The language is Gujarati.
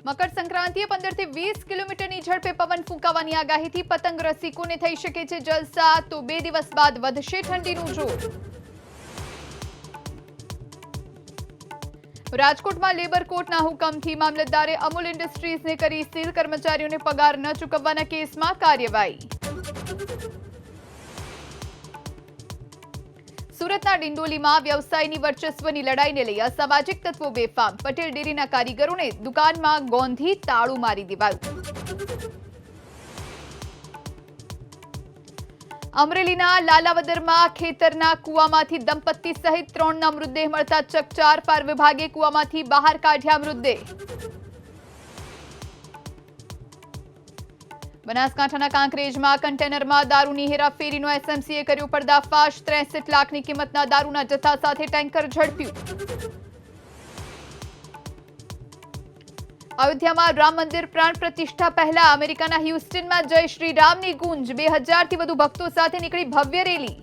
મકર સંક્રાંતિએ 15 થી 20 કિલોમીટરની ઝડપે પવન ફૂંકાવાની આગાહીથી પતંગ રસિકોને થઈ શકે છે જલસા, તો 2 દિવસ બાદ વધશે ઠંડીનું જોર। રાજકોટમાં લેબર કોર્ટના હુકમથી મામલતદારે અમૂલ ઇન્ડસ્ટ્રીઝને કરી સીલ, કર્મચારીઓને પગાર ન ચૂકવવાના કેસમાં કાર્યવાહી। સુરતના ડિંડોલીમાં વ્યવસાયની વર્ચસ્વની લડાઈને લઈ અસામાજિક તત્વો બેફામ, પટેલ ડેરીના કારીગરોને દુકાનમાં ગોંધી તાળું મારી દેવાયું। અમરેલીના લાલાવદરમાં ખેતરના કૂવામાંથી દંપતી સહિત 3ના મૃતદેહ મળતા ચકચાર, ફાયર વિભાગે કૂવામાંથી બહાર કાઢ્યા મૃતદેહ। બનાસકાંઠાના કાંકરેજમાં કન્ટેનરમાં દારૂની હેરાફેરીનો એસએમસીએ કર્યો પર્દાફાશ, 63 લાખની કિંમતના દારૂના જથ્થા સાથે ટેન્કર ઝડપ્યું। અયોધ્યામાં રામ મંદિર પ્રાણ પ્રતિષ્ઠા પહેલા અમેરિકાના હ્યુસ્ટનમાં જય શ્રી રામની ગૂંજ, 2000થી વધુ ભક્તો સાથે નીકળી ભવ્ય રેલી।